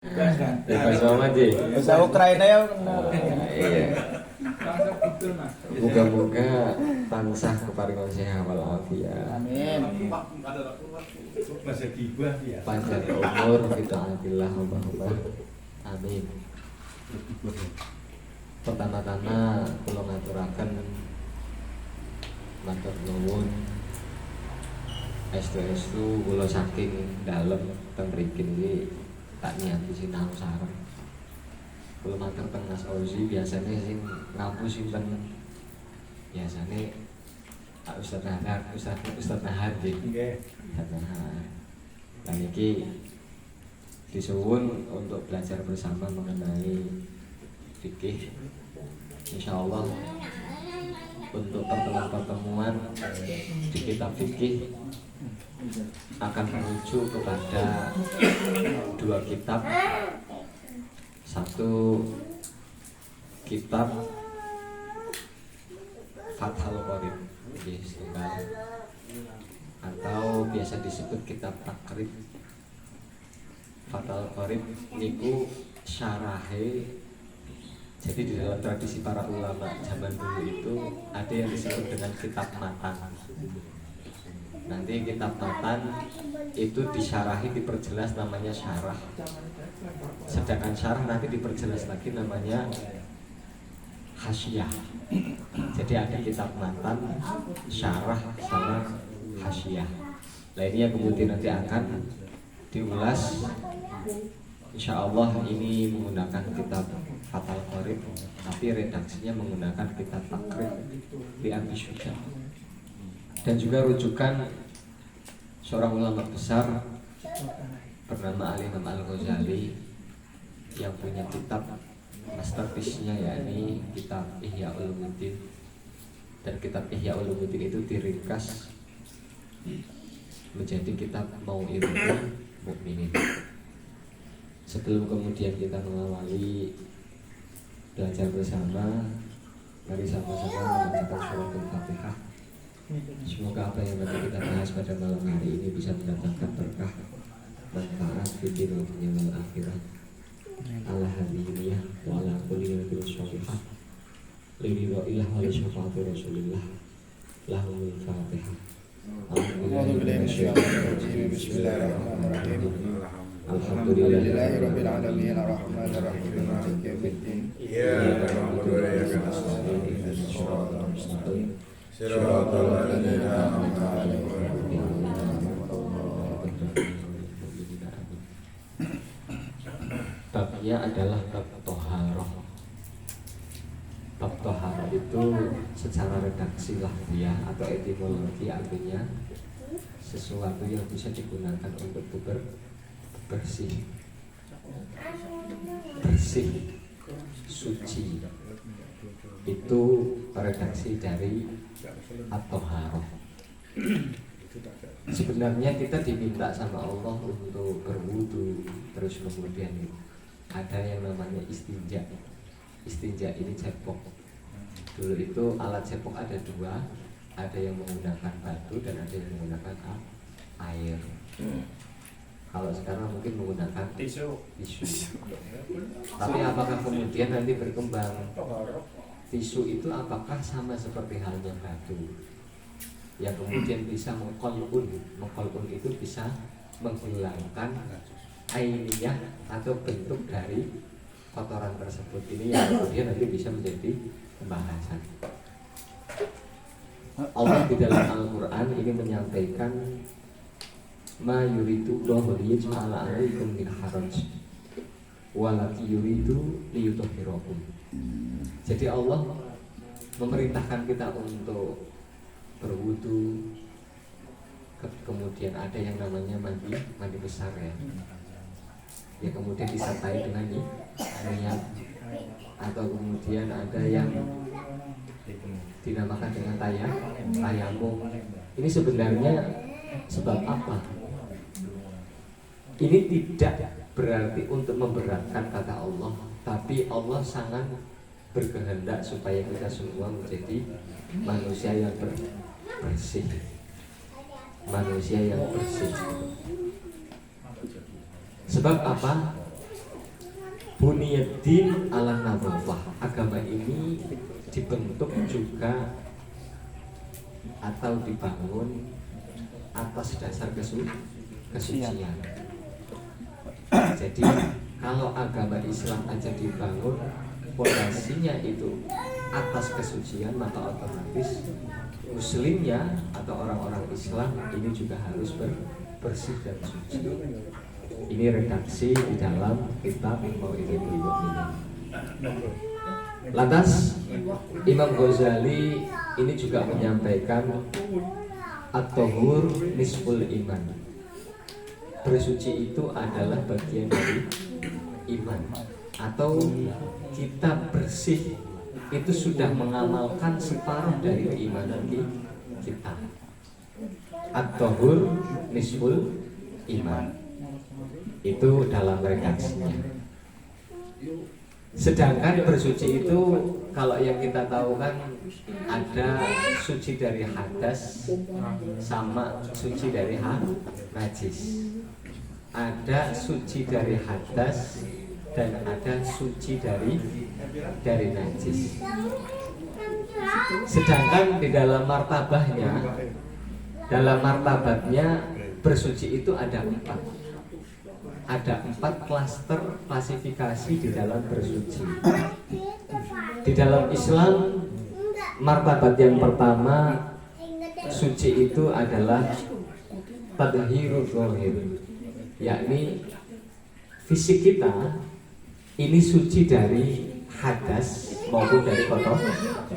Bebas banget sih. Bahasa Ukraina ya benar. Iya. Moga-moga tansah keparingan sehat walafiat. Amin. Panjang umur kita adillah Allahumma. Amin. Pertama-tama kula ngaturaken matur nuwun estu-estu kula saking dalem teng mriki iki tak niati sinau sareng. Kula matur teng Mas Ozi biasanya sing ngapu simpen biasane Pak Ustaz Nahar, Ustaz Nahar nggih. Nah iki disuwun untuk belajar bersama mengenai fikih. Insyaallah untuk pertemuan-pertemuan di kitab fikih akan menuju kepada dua kitab. Satu kitab Fathul Qorib atau biasa disebut kitab Takrib. Fathul Qorib niku syarahe. Jadi di dalam tradisi para ulama zaman dulu itu ada yang disebut dengan kitab matan. Nanti kitab matan itu disyarahi, diperjelas namanya syarah. Sedangkan syarah nanti diperjelas lagi namanya hasyiyah. Jadi ada kitab matan, syarah, sama hasyiyah. Nah ini yang kemudian nanti akan diulas. Insya Allah ini menggunakan kitab Fathul Qorib, tapi redaksinya menggunakan kitab Takrib di Abi Syuja. Dan juga rujukan seorang ulama besar bernama Al-Imam Al-Ghazali yang punya kitab masterpiece-nya yakni kitab Ihya Ulumuddin. Dan kitab Ihya Ulumuddin itu diringkas menjadi kitab Mau'idhatul Mukminin. Sebelum kemudian kita mengawali belajar bersama, mari sama-sama membacakan surat Al-Fatihah. Semoga apa yang nanti kita bahas pada malam hari ini bisa mendatangkan berkah, manfaat di dunia wal akhirah. Alhamdulillah wa ala kulli yawmin sholihah. Liridha'illah wa li syafaati Rasulillah. Lahumul Fatihah. Bismillahirrahmanirrahim. Alhamdulillahirabbil alamin arrahmanir rahim maliki yaumiddin. Iyyaka na'budu wa iyyaka nasta'in ihdinas siratal mustaqim siratal ladzina an'amta 'alaihim. Babnya adalah bab toharoh. Bab toharoh itu secara redaksi lahiriah atau etimologi artinya sesuatu yang bisa digunakan untuk bersih, suci. Itu redaksi dari at-toharoh. Sebenarnya kita diminta sama Allah untuk berwudu, terus kemudian ada yang namanya istinja. Istinja ini cebok. Dulu itu alat cebok ada dua, ada yang menggunakan batu dan ada yang menggunakan air. Kalau sekarang mungkin menggunakan tisu. Tapi apakah kemudian nanti berkembang tisu itu apakah sama seperti halnya batu yang kemudian bisa mengkolun itu bisa menghilangkan ainiyah atau bentuk dari kotoran tersebut. Ini yang kemudian nanti bisa menjadi pembahasan. Allah di dalam Al-Quran ini menyampaikan ma yuridu Allahu liyaj'ala 'alaikum min haraj walaki yuridu liyutahhirakum. Jadi Allah memerintahkan kita untuk berwudu, kemudian ada yang namanya mandi besar ya kemudian disertai dengan niat, atau kemudian ada yang dinamakan dengan tayamum. Ini sebenarnya sebab apa? Ini tidak berarti untuk memberatkan kata Allah, tapi Allah sangat berkehendak supaya kita semua menjadi manusia yang bersih. Manusia yang bersih. Sebab apa? Bunyaddin ala nadhafah. Agama ini dibentuk juga atau dibangun atas dasar kesucian. Jadi kalau agama Islam aja dibangun fondasinya itu atas kesucian, maka otomatis muslimnya atau orang-orang Islam ini juga harus bersih dan suci. Ini redaksi di dalam kitab Mau'idhatul Mu'minin. Lantas Imam Ghazali ini juga menyampaikan at-tahur nisful iman. Bersuci itu adalah bagian dari iman, atau kita bersih itu sudah mengamalkan separuh dari keimanan kita. At-tahur nisful iman. Itu dalam redaksinya. Sedangkan bersuci itu kalau yang kita tahu kan ada suci dari hadas sama suci dari najis. Ada suci dari hadas dan ada suci dari najis. Sedangkan di dalam martabatnya bersuci itu ada 4. Ada 4 klaster klasifikasi di dalam bersuci. Di dalam Islam, martabat yang pertama suci itu adalah tadhhirul zahir, yakni fisik kita ini suci dari hadas maupun dari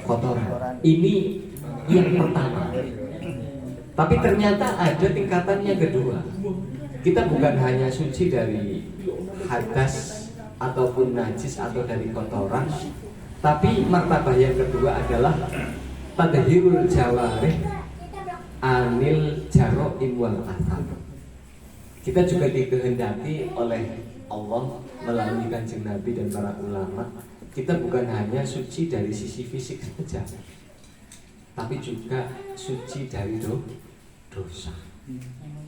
kotoran. Ini yang pertama. Tapi ternyata ada tingkatan yang kedua. Kita bukan hanya suci dari hadas ataupun najis atau dari kotoran, tapi martabah yang kedua adalah tadhhirul jawarih anil jaro'im wal athar. Kita juga dikehendaki oleh Allah melalui Kanjeng Nabi dan para ulama, kita bukan hanya suci dari sisi fisik saja, tapi juga suci dari dosa.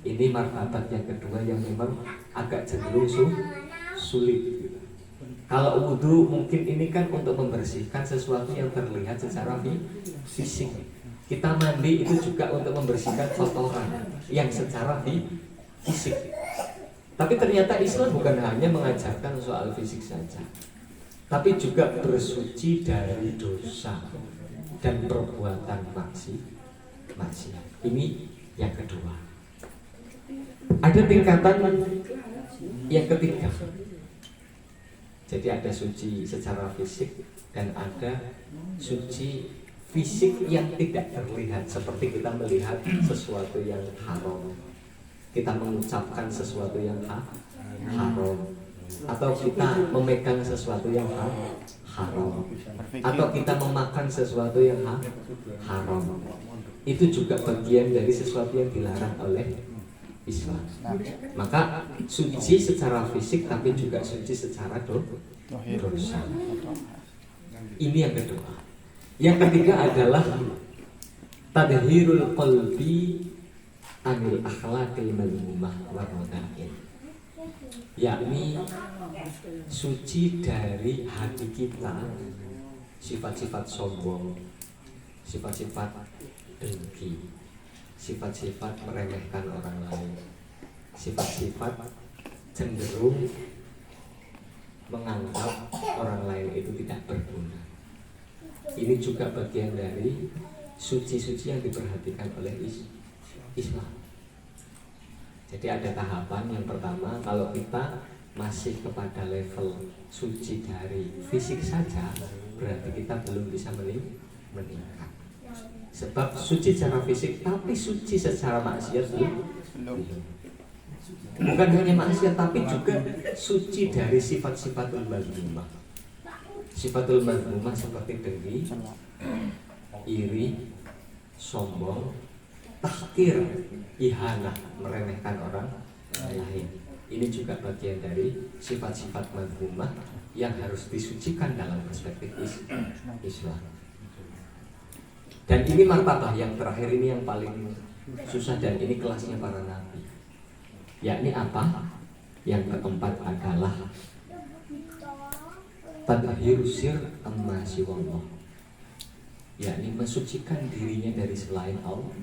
Ini martabat yang kedua yang memang agak cenderung sulit. Kalau wudhu mungkin ini kan untuk membersihkan sesuatu yang terlihat secara fisik. Kita mandi itu juga untuk membersihkan kotoran yang secara fisik. Tapi ternyata Islam bukan hanya mengajarkan soal fisik saja, tapi juga bersuci dari dosa dan perbuatan maksiat. Ini yang kedua. Ada tingkatan yang ketiga. Jadi ada suci secara fisik dan ada suci fisik yang tidak terlihat, seperti kita melihat sesuatu yang haram, kita mengucapkan sesuatu yang haram, atau kita memegang sesuatu yang haram, atau kita memakan sesuatu yang haram. Itu juga bagian dari sesuatu yang dilarang oleh Islam. Maka suci secara fisik tapi juga suci secara dosa. Ini yang kedua. Yang ketiga adalah tadhhirul qalbi anil akhlaqil madhmumah wa radha'in, yakni suci dari hati kita sifat-sifat sombong, sifat-sifat dengki, sifat-sifat meremehkan orang lain, sifat-sifat cenderung menganggap orang lain itu tidak berguna. Ini juga bagian dari suci-suci yang diperhatikan oleh Islam. Jadi ada tahapan. Yang pertama, kalau kita masih kepada level suci dari fisik saja, berarti kita belum bisa meningkat. Sebab suci secara fisik tapi suci secara maksiat belum. Bukan hanya maksiat tapi juga suci dari sifat-sifatul madhmumah. Sifatul madhmumah seperti dengki, iri, sombong, tahqir, ihanah, meremehkan orang lain. Ini juga bagian dari sifat-sifat madhmumah yang harus disucikan dalam perspektif Islam. Dan ini martabah yang terakhir, ini yang paling susah, dan ini kelasnya para nabi. Yakni apa? Yang keempat adalah tadhhiru sir amma siwallah, yakni mensucikan dirinya dari selain Allah.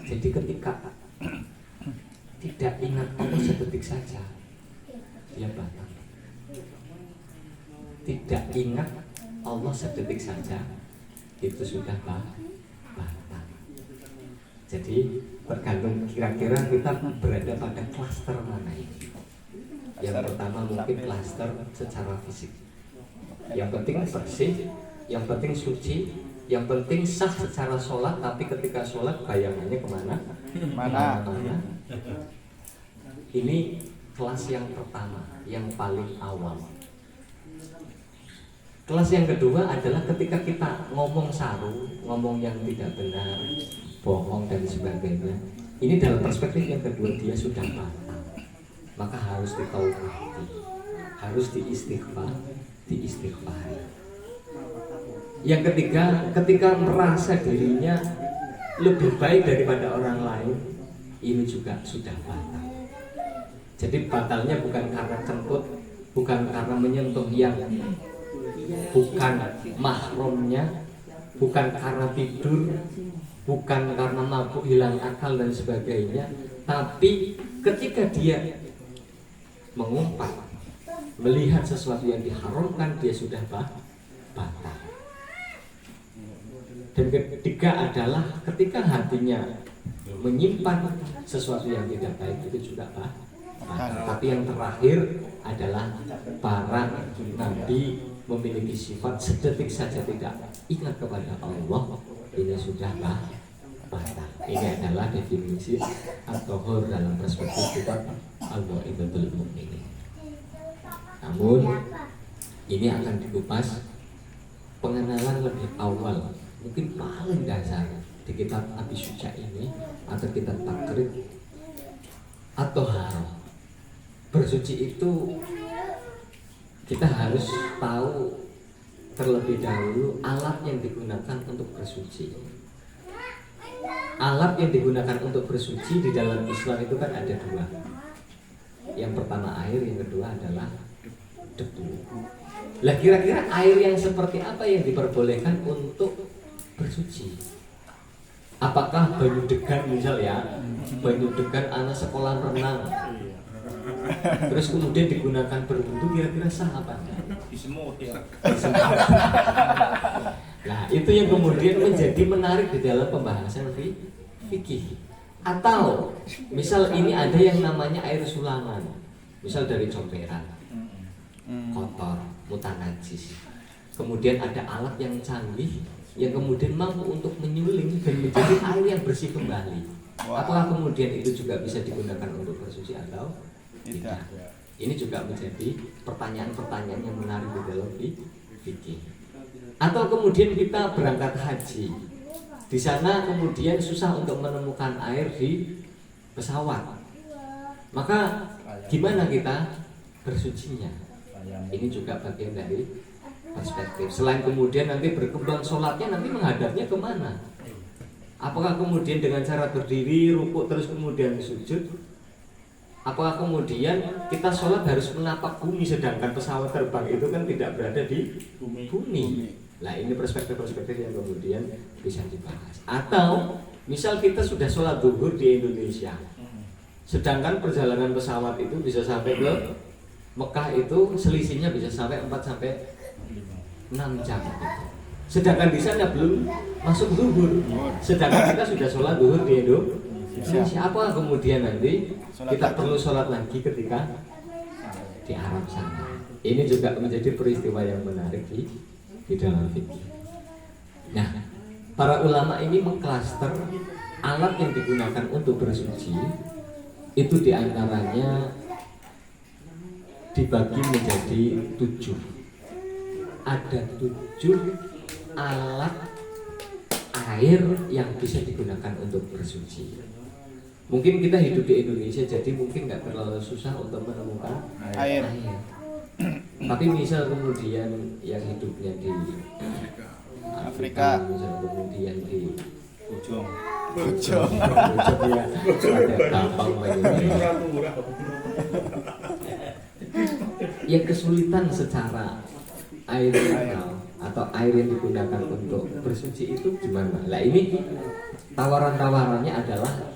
Jadi ketika tidak ingat Allah sedetik saja, dia batal. Tidak ingat Allah sedetik saja, itu sudah batal. Jadi tergantung kira-kira kita berada pada klaster mana ini. Yang pertama mungkin klaster secara fisik. Yang penting bersih, yang penting suci, yang penting sah secara sholat. Tapi ketika sholat bayangannya kemana? Mana? Ini kelas yang pertama, yang paling awal. Kelas yang kedua adalah ketika kita ngomong saru, ngomong yang tidak benar, bohong dan sebagainya. Ini dalam perspektif yang kedua, dia sudah batal. Maka harus ditaubati, harus diistighfari. Yang ketiga, ketika merasa dirinya lebih baik daripada orang lain, ini juga sudah batal. Jadi batalnya bukan karena kentut, bukan karena menyentuh yang bukan mahramnya, bukan karena tidur, bukan karena mabuk hilang akal dan sebagainya, tapi ketika dia mengumpat, melihat sesuatu yang diharamkan, dia sudah batal. Dan ketiga adalah ketika hatinya menyimpan sesuatu yang tidak baik, itu juga batal. Tapi yang terakhir adalah para nabi memiliki sifat sedetik saja tidak ingat kepada Allah, ini sudah batal. Ini adalah definisi at-tahur dalam perspektif kita al-mu'ibadul mu'minin. Namun ini akan dikupas pengenalan lebih awal, mungkin paling dasar di kitab Abi Syuja ini atau kitab Takrib atau Haroh. Bersuci itu kita harus tahu terlebih dahulu alat yang digunakan untuk bersuci. Alat yang digunakan untuk bersuci di dalam Islam itu kan ada dua. Yang pertama air, yang kedua adalah debu. Lah kira-kira air yang seperti apa yang diperbolehkan untuk bersuci? Apakah banyu degan misal ya, banyu degan anak sekolah renang, terus kemudian digunakan berwudu, kira-kira sah apa? Disemut ya. Nah itu yang kemudian menjadi menarik di dalam pembahasan fikih. Atau misal ini ada yang namanya air sulangan, misal dari comberan, kotor, mutanajis. Kemudian ada alat yang canggih yang kemudian mampu untuk menyuling dan menjadi air yang bersih kembali. Apakah kemudian itu juga bisa digunakan untuk bersuci atau tidak? Ini juga menjadi pertanyaan-pertanyaan yang menarik di dalam fikih. Atau kemudian kita berangkat haji, di sana kemudian susah untuk menemukan air di pesawat, maka gimana kita bersucinya? Ini juga bagian dari perspektif. Selain kemudian nanti berkembang sholatnya, nanti menghadapnya kemana? Apakah kemudian dengan cara berdiri, rukuk terus kemudian sujud? Apakah kemudian kita sholat harus menapak bumi, sedangkan pesawat terbang itu kan tidak berada di bumi? Nah ini perspektif-perspektif yang kemudian bisa dibahas. Atau misal kita sudah sholat zuhur di Indonesia, sedangkan perjalanan pesawat itu bisa sampai ke Mekah, itu selisihnya bisa sampai 4-6 jam gitu. Sedangkan di sana belum masuk zuhur, sedangkan kita sudah sholat zuhur di Indonesia. Apa kemudian nanti kita perlu sholat lagi ketika di Arab sana? Ini juga menjadi peristiwa yang menarik di dalam fikih. Nah, para ulama ini mengklaster alat yang digunakan untuk bersuci itu diantaranya dibagi menjadi 7. Ada 7 alat air yang bisa digunakan untuk bersuci. Mungkin kita hidup di Indonesia, jadi mungkin nggak terlalu susah untuk menemukan air. Tapi misal kemudian yang hidupnya di Afrika, misal kemudian di Bojong ya, ada gampang yang kesulitan secara air mineral atau air yang digunakan untuk bersuci itu gimana? Nah ini tawaran-tawarannya adalah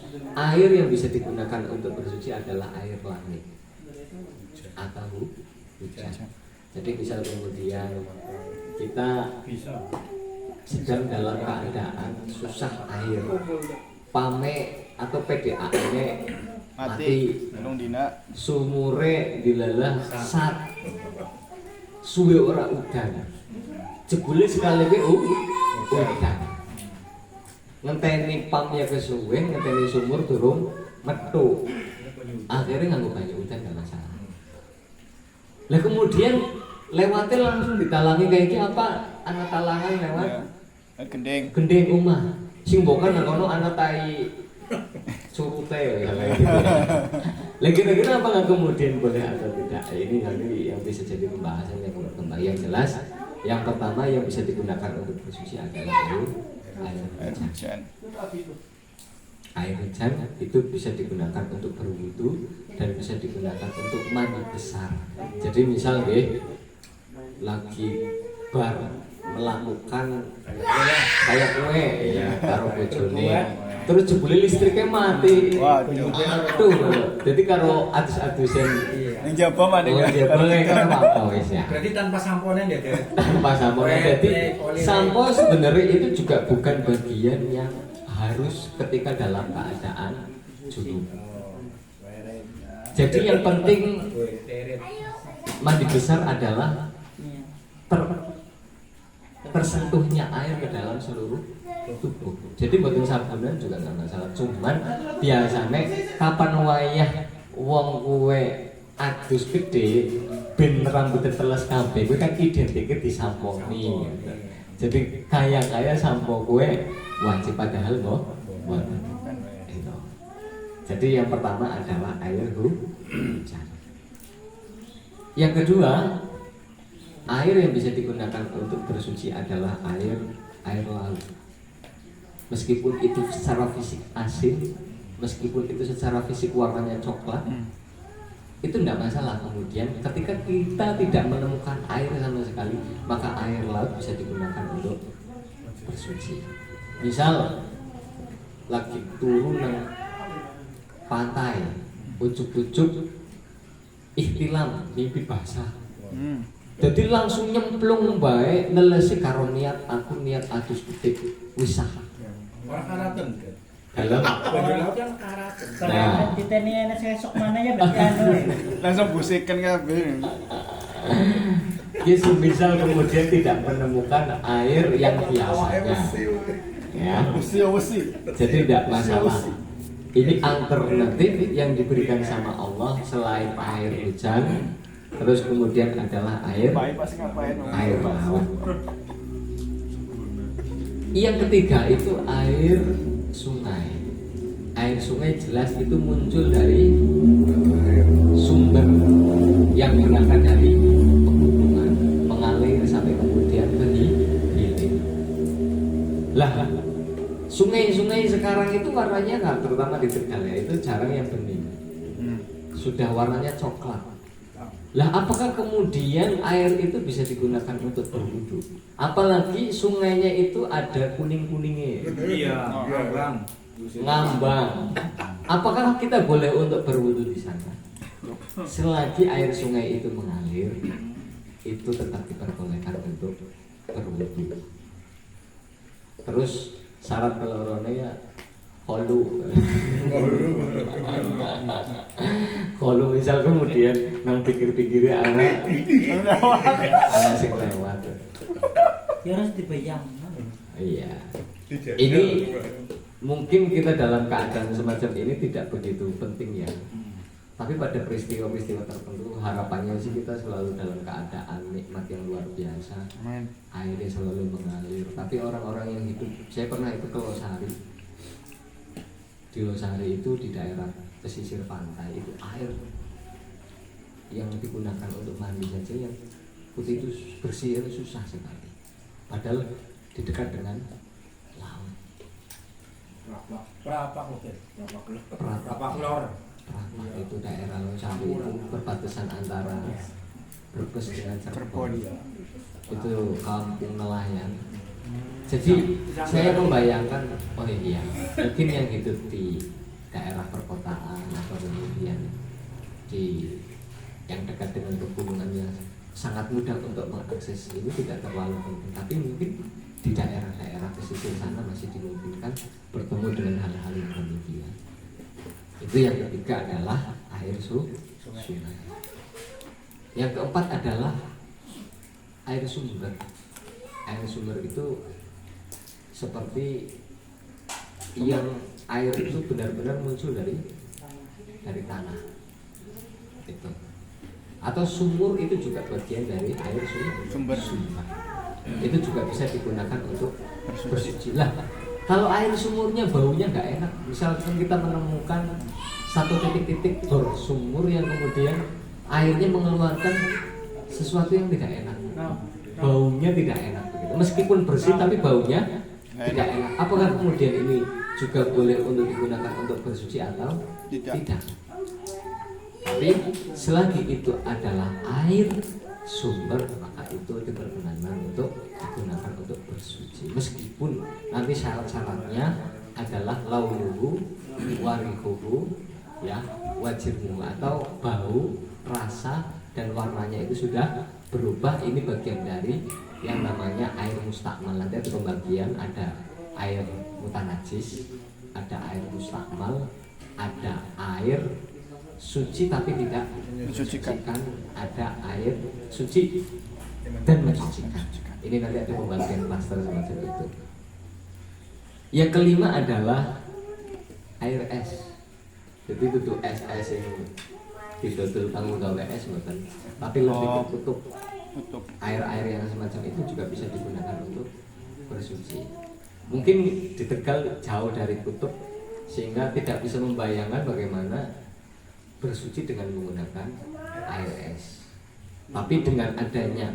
air yang bisa digunakan untuk bersuci adalah air langit atau hujan. Jadi misal kemudian kita sedang dalam keadaan susah air, pame atau PDAM mati, sumure dilalah sat, suwe ora udan, jebule sekali udan, ngenteni pam ya kesuwe, ngenteni sumur durung metu, akhirnya nganggo banyu udan gak masalah. Lah kemudian lewatnya langsung ditalangi kayak gini apa? Anak talangan lewat gendeng omah. Sing bokan nang kono ana tai surute ya kayak gitu. Lah kira-kira apa kemudian boleh atau tidak? Ini nanti yang bisa jadi pembahasan yang berkembang. Yang jelas, yang pertama yang bisa digunakan untuk bersuci adalah air hujan. Air hujan itu bisa digunakan untuk berwudu dan bisa digunakan untuk mandi besar. Jadi misal lagi melakukan kayak kue ya karo bojone terus jebule listriknya mati. Waduh. Jadi karo adus-adusen ning jaba mane kan apa wis ya. Berarti tanpa samponan ya, tanpa samponan. Jadi sampo sebenarnya itu juga bukan bagian yang harus ketika dalam keadaan junub. Jadi yang penting mandi besar adalah tersentuhnya air ke dalam seluruh tubuh. Jadi buatin sabunan juga nggak masalah. Cuman biasanya kapan wayah wong kuwe adus gede ben rambutnya teles kabeh kuwi kan identike disamponi gitu. Jadi kaya sampo kuwe wajib padahal mboten. Gitu. Jadi yang pertama adalah air hujan. Yang kedua, air yang bisa digunakan untuk bersuci adalah air laut. Meskipun itu secara fisik asin, meskipun itu secara fisik warnanya coklat, itu tidak masalah. Kemudian ketika kita tidak menemukan air sama sekali, maka air laut bisa digunakan untuk bersuci. Misal lagi turun nang pantai, ujuk-ujuk ihtilam, mimpi basah. Jadi langsung nyemplung bae nelesi karo niat aku niat adus titik wisah. Ora karaten. Dalam banyu laut yang karaten. Nah, diteni enak sesok mana ya berarti anu. Langsung busikan kabeh. Yesus misal kemudian tidak menemukan air yang biasanya. Ya. Jadi tidak masalah. Ini alternatif yang diberikan sama Allah selain air hujan. Terus kemudian adalah air laut. Yang ketiga itu air sungai. Air sungai jelas itu muncul dari sumber yang berangkat dari pegunungan, mengalir sampai kemudian berhilir. Lah, sungai-sungai sekarang itu warnanya kan, terutama di Tegal ya, itu jarang yang bening. Sudah warnanya coklat. Lah apakah kemudian air itu bisa digunakan untuk berwudu? Apalagi sungainya itu ada kuning-kuningnya. Iya, ngambang. Apakah kita boleh untuk berwudu di sana? Selagi air sungai itu mengalir, itu tetap diperbolehkan untuk berwudu. Terus syarat kelorone ya kalau misal kemudian nang pikir-pikirnya anak sing lewat Ya harus dibayang. iya. Ini mungkin kita dalam keadaan semacam ini tidak begitu penting ya. Tapi pada peristiwa-peristiwa tertentu harapannya sih kita selalu dalam keadaan nikmat yang luar biasa. Airnya selalu mengalir. Tapi orang-orang yang hidup, saya pernah itu ke Losari. Di Losari itu di daerah pesisir pantai itu air yang digunakan untuk mandi saja yang putih itu bersih itu susah sekali. Padahal di dekat dengan laut. Berapa klor? Itu daerah Losari itu perbatasan antara Brebes dengan Cirebon. Cirebon. Itu kampung nelayan. Jadi saya membayangkan, oh iya, mungkin yang hidup di daerah perkotaan atau kemudian di yang dekat dengan pegunungan yang sangat mudah untuk mengakses ini tidak terlalu penting. Tapi mungkin di daerah-daerah pesisir sana masih dimungkinkan bertemu dengan hal-hal yang demikian. Itu yang ketiga adalah air sungai. Yang keempat adalah air sumber. Air sumber itu seperti yang air itu benar-benar muncul dari tanah itu, atau sumur itu juga bagian dari air sumber. Itu juga bisa digunakan untuk bersuci. Lah, kalau air sumurnya baunya nggak enak, misalkan kita menemukan satu titik-titik bor sumur yang kemudian airnya mengeluarkan sesuatu yang tidak enak, baunya tidak enak begitu. Meskipun bersih tapi baunya tidak enak. Apakah kemudian ini juga boleh untuk digunakan untuk bersuci atau tidak? Tapi selagi itu adalah air sumber, maka itu diperkenankan untuk digunakan untuk bersuci. Meskipun nanti syarat-syaratnya adalah launuhu, warihuhu, ya, wajibmu, atau bau, rasa dan warnanya itu sudah berubah. Ini bagian dari yang namanya air mustakmal. Nanti ada pembagian, ada air mutanajis, ada air mustakmal, ada air suci tapi tidak mensucikan, ada air suci dan mensucikan. Ini nanti ada pembagian klaster semacam itu. Yang kelima adalah air es. Jadi itu es yang didodol tanggung gawe es, bukan, tapi lebih ke kutub. Air-air yang semacam itu juga bisa digunakan untuk bersuci. Mungkin di Tegal jauh dari kutub sehingga tidak bisa membayangkan bagaimana bersuci dengan menggunakan air es. Tapi dengan adanya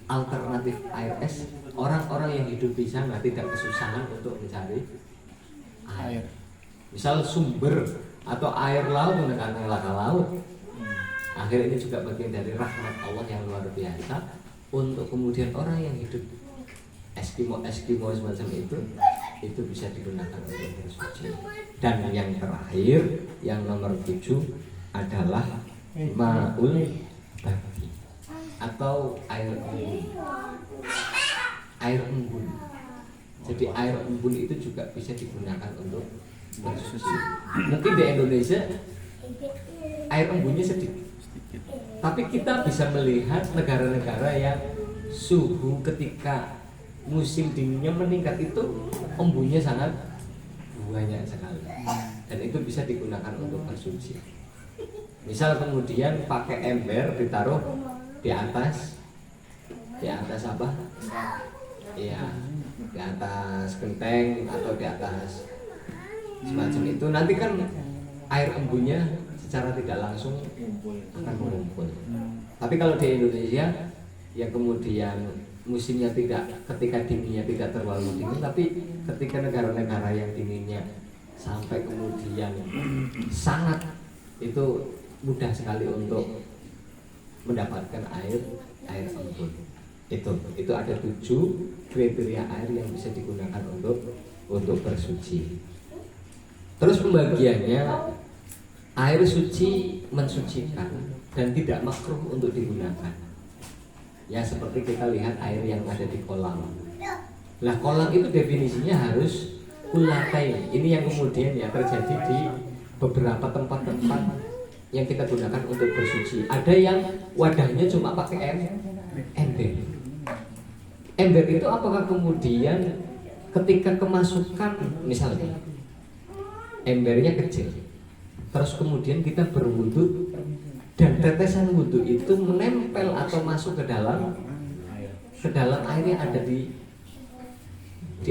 alternatif air es, orang-orang yang hidup di sana tidak kesusahan untuk mencari air. Misal sumber atau air laut menggunakan laka laut. Akhirnya ini juga bagian dari rahmat Allah yang luar biasa untuk kemudian orang yang hidup Eskimo semacam itu bisa digunakan untuk bersuci. Dan yang terakhir, yang nomor 7 adalah ma'ul bagi atau air embun. Air embun. Jadi air embun itu juga bisa digunakan untuk bersuci. Mungkin di Indonesia air embunnya sedikit. Tapi kita bisa melihat negara-negara yang suhu ketika musim dinginnya meningkat itu embunnya sangat banyak sekali. Dan itu bisa digunakan untuk bersuci. Misal kemudian pakai ember ditaruh di atas apa? Iya, di atas genteng atau di atas semacam itu. Nanti kan air embunnya secara tidak langsung akan mengumpul. Tapi kalau di Indonesia yang kemudian musimnya tidak, ketika dinginnya tidak terlalu dingin, tapi ketika negara-negara yang dinginnya sampai kemudian sangat, itu mudah sekali untuk mendapatkan air embun. Itu ada 7 kriteria air yang bisa digunakan untuk bersuci. Terus pembagiannya, air suci mensucikan dan tidak makruh untuk digunakan. Ya seperti kita lihat air yang ada di kolam. Lah kolam itu definisinya harus kulatain. Ini yang kemudian ya terjadi di beberapa tempat-tempat yang kita gunakan untuk bersuci. Ada yang wadahnya cuma pakai ember. Ember itu apakah kemudian ketika kemasukan, misalnya embernya kecil, terus kemudian kita berwudu dan tetesan wudu itu menempel atau masuk ke dalam air yang ada di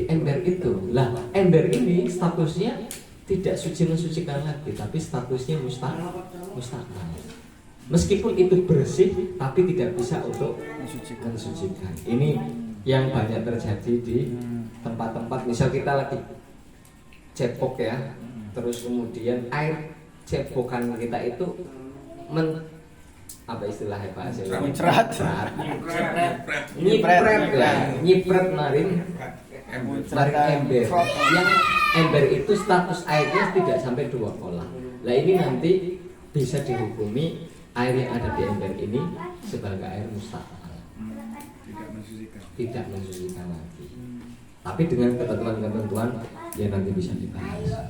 ember itu. Lah ember ini statusnya tidak suci mensucikan lagi, tapi statusnya mustakmal. Meskipun itu bersih, tapi tidak bisa untuk mensucikan. Ini yang banyak terjadi di tempat-tempat. Misal kita lagi cepok ya, terus kemudian air cepokan kita itu apa istilahnya Pak Hasil? Nyiprat. Nyipret ya, nyipret marin ember. Yang ember itu status airnya tidak sampai 2 kolah. Nah ini nanti bisa dihukumi air yang ada di ember ini sebagai air musta'mal, tidak mensucikan lagi. Tapi dengan ketentuan-ketentuan yang nanti bisa dibahas.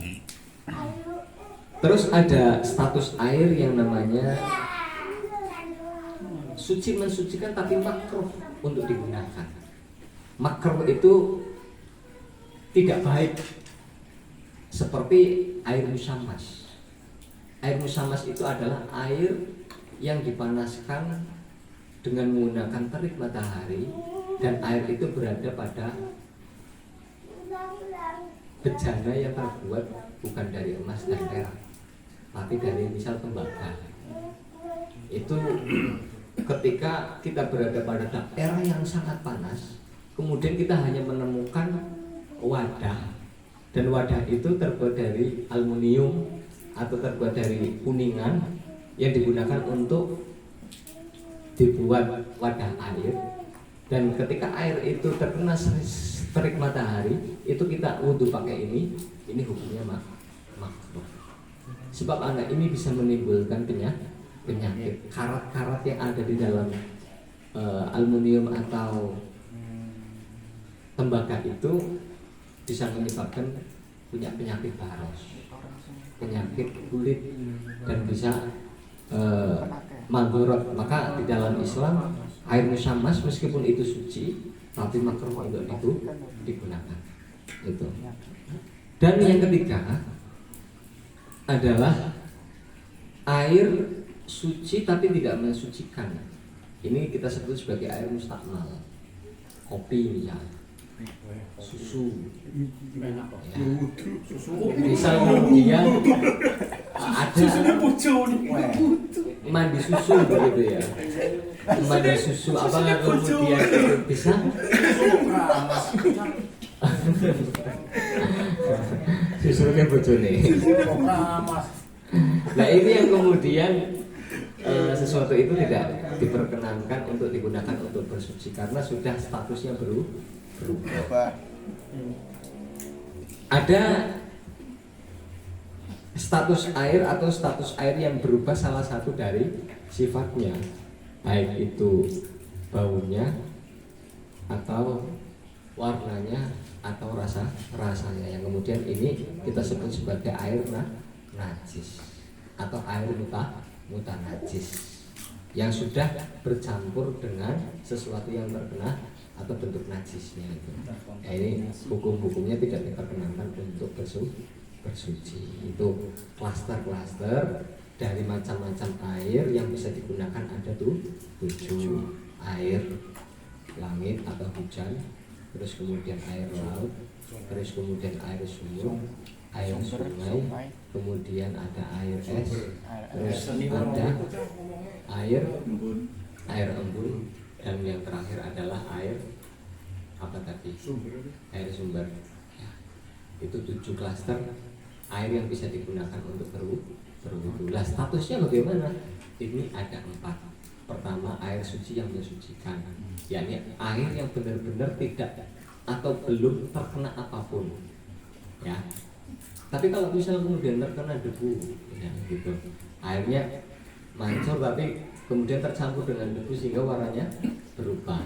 Terus ada status air yang namanya suci mensucikan tapi makruh untuk digunakan. Makruh itu tidak baik, seperti air musammas. Air musammas itu adalah air yang dipanaskan dengan menggunakan terik matahari, dan air itu berada pada bejana yang terbuat bukan dari emas dan perak, tapi dari misal tembaga. Itu ketika kita berada pada daerah yang sangat panas, kemudian kita hanya menemukan wadah, dan wadah itu terbuat dari aluminium atau terbuat dari kuningan yang digunakan untuk dibuat wadah air. Dan ketika air itu terkena terik matahari, itu kita wudhu pakai ini hukumnya makruh. Sebab anak ini bisa menimbulkan penyakit. Karat-karat yang ada di dalam aluminium atau tembaga itu bisa menyebabkan punya penyakit baros, penyakit kulit, dan bisa mandorot. Maka di dalam Islam air musammas meskipun itu suci tapi makruh untuk itu digunakan. Itu. Dan yang ketiga adalah air suci tapi tidak mensucikan. Ini kita sebut sebagai air musta'mal. Kopi misalnya, susu, ya. Misal kemudian ada mandi susu begitu ya, mandi susu apakah kemudian itu bisa susunya bojone. Nah ini yang kemudian sesuatu itu tidak diperkenankan untuk digunakan untuk bersuci karena sudah statusnya berubah. Ada status air atau status air yang berubah salah satu dari sifatnya, baik itu baunya atau warnanya atau rasanya, yang kemudian ini kita sebut sebagai air najis atau air mutanajis yang sudah bercampur dengan sesuatu yang terkena atau bentuk najisnya itu. Nah, ini hukum-hukumnya tidak diperkenankan untuk bersuci. Itu klaster-klaster dari macam-macam air yang bisa digunakan ada 7. Air langit atau hujan, terus kemudian air laut, terus kemudian air sumur, air sungai, kemudian ada air es, terus ada air embun, dan yang terakhir adalah air apa tadi? Air sumber. Ya, itu 7 klaster air yang bisa digunakan untuk berwudu. Lah statusnya bagaimana? Ini ada 4. Pertama, air suci yang mensucikan, yakni air yang benar-benar tidak atau belum terkena apapun, ya. Tapi kalau misalnya kemudian terkena debu, ya gitu, airnya mancur tapi kemudian tercampur dengan debu sehingga warnanya berubah.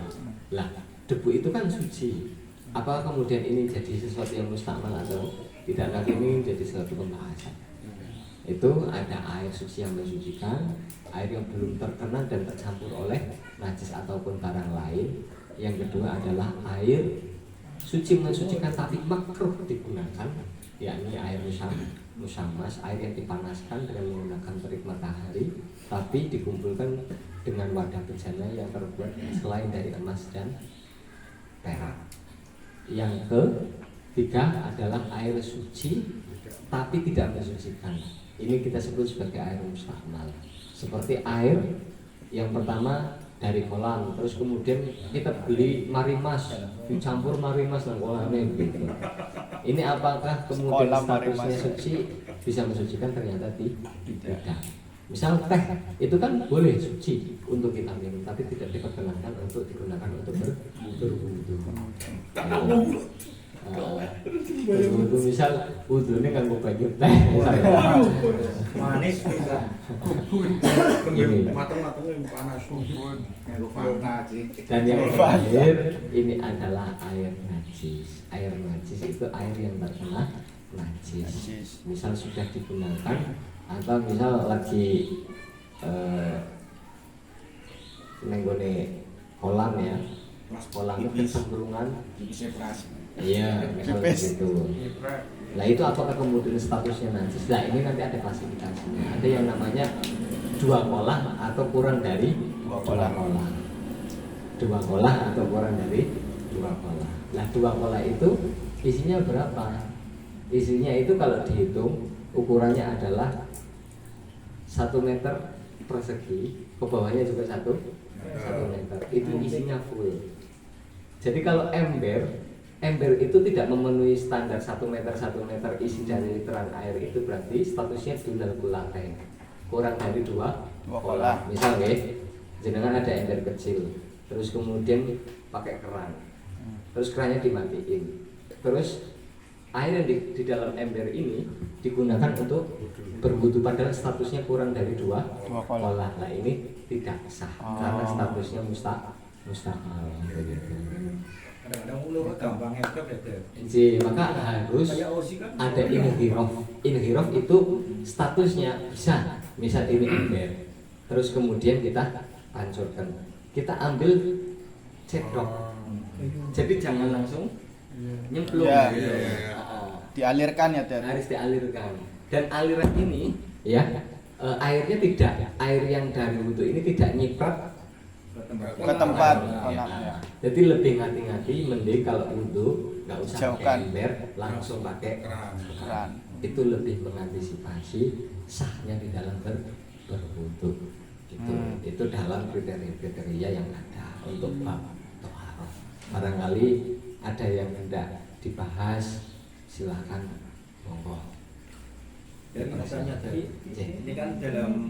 Lah, debu itu kan suci. Apakah kemudian ini jadi sesuatu yang musta'mal atau tidak? Lagi ini jadi sesuatu pembahasan. Itu ada air suci yang mensucikan, air yang belum terkena dan tercampur oleh najis ataupun barang lain. Yang kedua adalah air suci mensucikan tapi makruh digunakan, yakni air musammas, air yang dipanaskan dengan menggunakan terik matahari tapi dikumpulkan dengan wadah bejana yang terbuat selain dari emas dan perak. Yang ketiga adalah air suci tapi tidak mensucikan. Ini kita sebut sebagai air musta'mal. Seperti air yang pertama dari kolam, terus kemudian kita beli marimas, dicampur marimas dan kolamnya gitu. Ini apakah kemudian statusnya suci bisa mensucikan? Ternyata tidak. Misal teh itu kan boleh suci untuk kita minum, tapi tidak diperkenankan untuk digunakan untuk berwudu. Berwudu misal wudunya nganggo banyu teh misalnya. Manis bisa. Ini. Mateng-matengnya panas. Dan yang terakhir ini adalah air najis. Air najis itu air yang terkena najis. Misal sudah digunakan atau misal lagi nenggone kolam ya, kolam itu kecenderungan iya misal begitu. Nah itu apakah kemudian statusnya najis? Nah ini nanti ada klasifikasinya. Ada yang namanya dua kolah atau kurang dari dua kolah. Dua kolah atau kurang dari dua kolah. Nah dua kolah itu isinya berapa? Isinya itu kalau dihitung ukurannya adalah 1 meter persegi, ke bawahnya juga 1 meter. Itu isinya full. Jadi kalau ember itu tidak memenuhi standar 1 meter isi dari literan air, itu berarti statusnya dunal kulaten, kurang dari 2 kolah. Misal jenengan ada ember kecil, terus kemudian pakai keran, terus kerannya dimatiin, terus air yang di dalam ember ini digunakan untuk berwudu padahal statusnya kurang dari 2 kolah. Nah ini tidak sah karena statusnya mustahil begitu. Kadang-kadang ulur gampang ngedok ya Dek. Jadi maka harus ada inhirof itu statusnya bisa misal ini ember, terus kemudian kita hancurkan, kita ambil cedok, jadi jangan langsung nyemplung. Dialirkan ya Dad. Harus dialirkan. Dan aliran ini ya airnya tidak, air yang dari wudhu ini tidak nyiprat Ke tempat konaknya. Jadi lebih hati-hati, mending kalau wudhu nggak usah pakai ember, langsung pakai Keran. Itu lebih mengantisipasi sahnya di dalam berwudhu. Itu dalam kriteria yang ada untuk bab toharoh. Barangkali ada yang hendak dibahas, silakan monggo. Dan misalnya tadi ini kan dalam